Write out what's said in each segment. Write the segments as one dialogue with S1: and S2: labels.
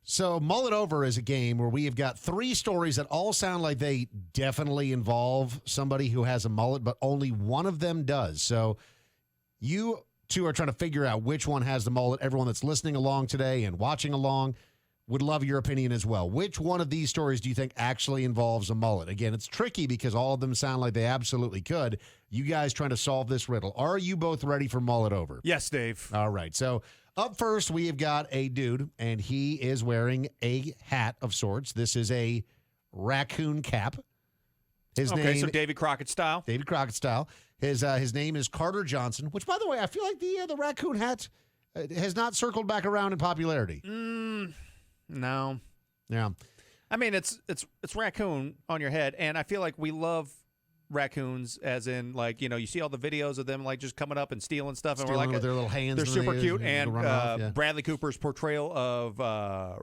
S1: So Mullet Over is a game where we have got 3 stories that all sound like they definitely involve somebody who has a mullet, but only one of them does. So you two are trying to figure out which one has the mullet. Everyone that's listening along today and watching along would love your opinion as well. Which one of these stories do you think actually involves a mullet? Again, it's tricky because all of them sound like they absolutely could. You guys trying to solve this riddle. Are you both ready for Mullet Over?
S2: Yes, Dave.
S1: All right. So up first, we have got a dude, and he is wearing a hat of sorts. This is a raccoon cap. His name,
S2: so Davy Crockett style.
S1: David Crockett style. His name is Carter Johnson, which, by the way, I feel like the raccoon hat has not circled back around in popularity.
S2: No.
S1: Yeah.
S2: I mean, it's raccoon on your head, and I feel like we love raccoons, as in, like, you see all the videos of them, like, just coming up and stealing stuff, and we're like,
S1: with their little hands.
S2: they're super cute.
S1: And
S2: And Bradley Cooper's portrayal of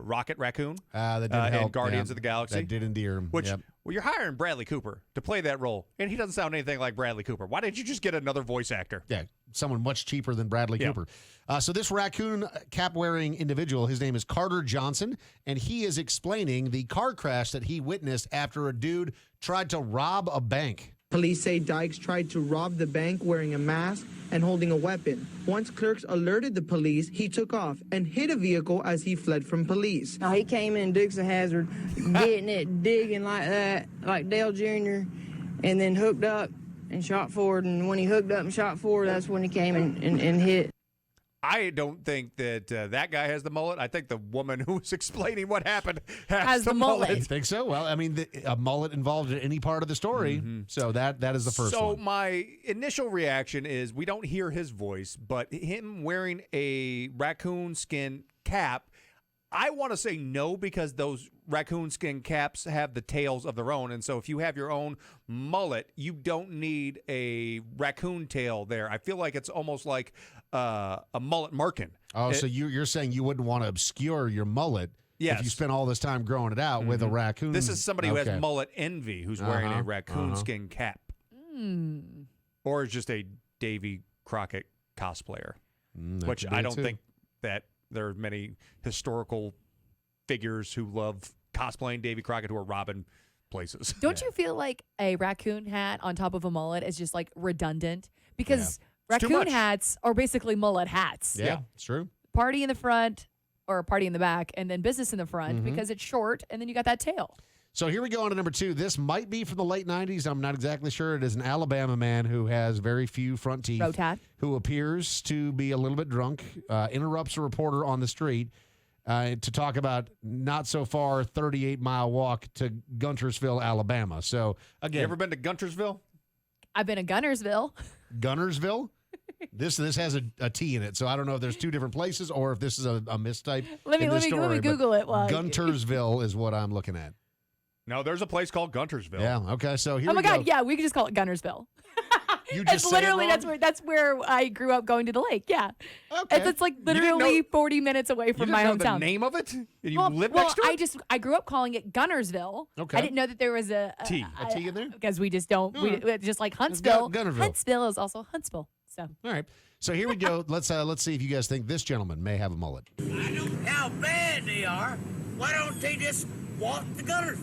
S2: Rocket Raccoon
S1: that did help.
S2: in Guardians of the Galaxy.
S1: That did endear him.
S2: Which,
S1: Yep.
S2: well, you're hiring Bradley Cooper to play that role, and he doesn't sound anything like Bradley Cooper. Why didn't you just get another voice actor?
S1: Yeah, someone much cheaper than Bradley
S2: Yep.
S1: Cooper. So this raccoon cap-wearing individual, his name is Carter Johnson, and he is explaining the car crash that he witnessed after a dude tried to rob a bank.
S3: Police say Dykes tried to rob the bank wearing a mask and holding a weapon. Once clerks alerted the police, he took off and hit a vehicle as he fled from police.
S4: Now, he came in Dukes of Hazzard, getting it, digging like that, like Dale Jr., and then hooked up and shot forward. And when he hooked up and shot forward, that's when he came and hit.
S2: I don't think that that guy has the mullet. I think the woman who was explaining what happened has the mullet.
S1: You think so? Well, I mean, a mullet involved in any part of the story, so that is the first one.
S2: So my initial reaction is we don't hear his voice, but him wearing a raccoon skin cap, I want to say no, because those raccoon skin caps have the tails of their own. And so if you have your own mullet, you don't need a raccoon tail there. I feel like it's almost like a mullet marking.
S1: Oh, so you're saying you wouldn't want to obscure your mullet if you spent all this time growing it out with a raccoon?
S2: This is somebody who has mullet envy who's wearing a raccoon skin cap. Or is just a Davy Crockett cosplayer, which I don't think that there are many historical figures who love cosplaying Davy Crockett who are robbing places.
S5: Don't you feel like a raccoon hat on top of a mullet is just like redundant? Because raccoon hats are basically mullet hats.
S1: Yeah, it's true.
S5: Party in the front or party in the back, and then business in the front because it's short, and then you got that tail.
S1: So here we go on to number 2. This might be from the late 90s. I'm not exactly sure. It is an Alabama man who has very few front teeth, who appears to be a little bit drunk, interrupts a reporter on the street to talk about not so far 38-mile walk to Guntersville, Alabama. So again,
S2: you ever been to Guntersville?
S5: I've been to Guntersville.
S1: Guntersville? This has a T in it, so I don't know if there's 2 different places or if this is a mistype.
S5: Let me Google it.
S1: Guntersville is what I'm looking at.
S2: No, there's a place called Guntersville.
S1: Yeah. Okay. So here.
S5: Oh my God! Yeah, we could just call it Guntersville.
S1: You just
S5: it's literally that's where I grew up going to the lake. Yeah.
S1: Okay.
S5: It's like literally 40 minutes away from my hometown.
S2: You didn't know the name of it? And you live next to it?
S5: I grew up calling it Gunnersville.
S1: Okay.
S5: I didn't know that there was a
S1: T in there
S5: because we just don't. We just like Huntsville.
S1: Gunnersville.
S5: Huntsville is also Huntsville. So.
S1: All right. So here we go. Let's see if you guys think this gentleman may have a mullet.
S6: I know how bad they are. Why don't they just walk the gutters?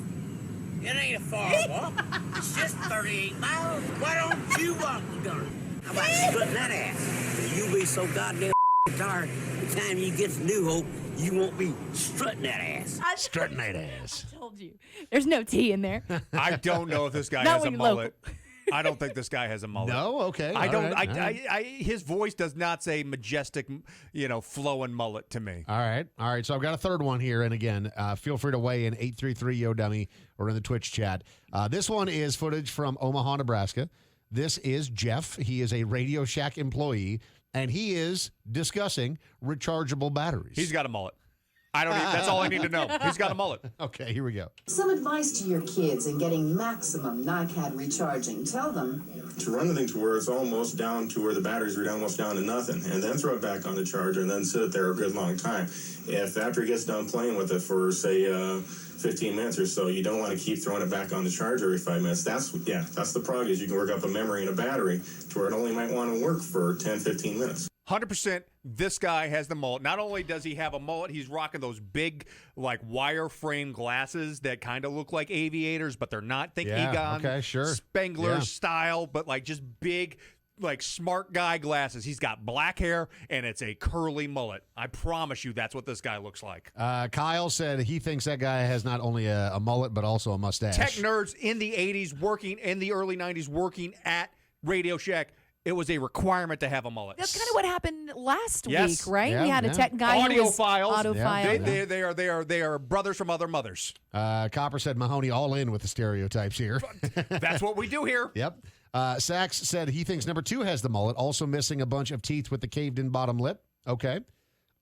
S6: It ain't a far walk. It's just 38 miles. Why don't you walk the gutters? How about strutting that ass? You'll be so goddamn tired. The time you get to New Hope, you won't be strutting that ass.
S1: Strutting that ass.
S5: I told you. There's no T in there.
S2: I don't know if this guy has a mullet. I don't think this guy has a mullet.
S1: No? Okay.
S2: I don't.
S1: Right.
S2: His voice does not say majestic, flowing mullet to me.
S1: All right. So I've got a third one here. And again, feel free to weigh in 833-YO-DUMMY or in the Twitch chat. This one is footage from Omaha, Nebraska. This is Jeff. He is a Radio Shack employee, and he is discussing rechargeable batteries.
S2: He's got a mullet. That's all I need to know. He's got a mullet.
S1: Okay, here we go.
S7: Some advice to your kids in getting maximum NiCad recharging. Tell them
S8: to run the thing to where it's almost down to where the batteries are almost down to nothing, and then throw it back on the charger and then sit it there a good long time. If after he gets done playing with it for, say, 15 minutes or so, you don't want to keep throwing it back on the charger every 5 minutes. That's the problem, is you can work up a memory in a battery to where it only might want to work for 10, 15 minutes.
S2: 100%, this guy has the mullet. Not only does he have a mullet, he's rocking those big, like, wireframe glasses that kind of look like aviators, but they're not. Think Egon Spengler style, but, like, just big, like, smart guy glasses. He's got black hair, and it's a curly mullet. I promise you that's what this guy looks like.
S1: Kyle said he thinks that guy has not only a mullet, but also a mustache.
S2: Tech nerds in the 80s working, in the early 90s working at Radio Shack, it was a requirement to have a mullet.
S5: That's kind of what happened last week, right?
S1: Yeah,
S5: we had a tech guy
S2: Audiophiles. They are brothers from other mothers.
S1: Copper said Mahoney all in with the stereotypes here.
S2: That's what we do here.
S1: Yep. Sachs said he thinks number 2 has the mullet, also missing a bunch of teeth with the caved-in bottom lip. Okay.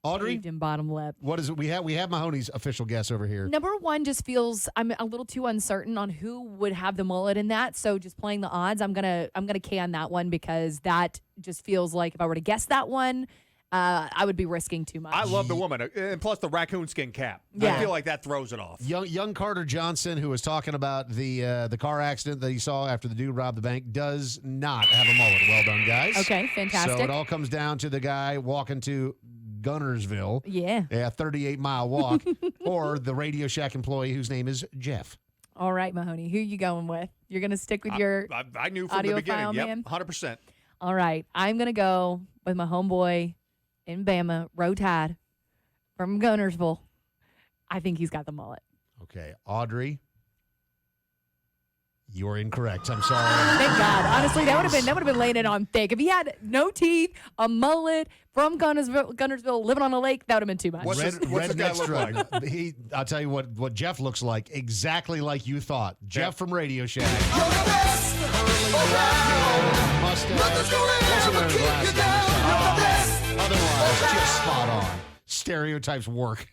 S1: Audrey?
S5: Caved-in bottom lip.
S1: What is it? We have Mahoney's official guess over here.
S5: Number 1 just feels I'm a little too uncertain on who would have the mullet in that. So just playing the odds, I'm gonna can that one because that just feels like if I were to guess that one, I would be risking too much.
S2: I love the woman, and plus the raccoon skin cap.
S5: Yeah.
S2: I feel like that throws it off.
S1: Young Carter Johnson, who was talking about the car accident that he saw after the dude robbed the bank, does not have a mullet. Well done, guys.
S5: Okay, fantastic.
S1: So it all comes down to the guy walking to Gunnersville.
S5: Yeah.
S1: A 38-mile walk, or the Radio Shack employee whose name is Jeff.
S5: All right, Mahoney, who you going with? You're going to stick with your
S2: I knew from the beginning. Yep,
S5: man?
S2: 100%.
S5: All right, I'm going to go with my homeboy in Bama, Row Tide from Gunnersville. I think he's got the mullet.
S1: Okay, Audrey, you're incorrect. I'm sorry.
S5: Thank God. Honestly, that would have been laying it on thick. If he had no teeth, a mullet from Gunnersville, living on a lake, that would have been too much.
S2: What's the guy look like?
S1: I'll tell you what Jeff looks like. Exactly like you thought. Jeff from Radio Shack. Otherwise, just spot on. Stereotypes work.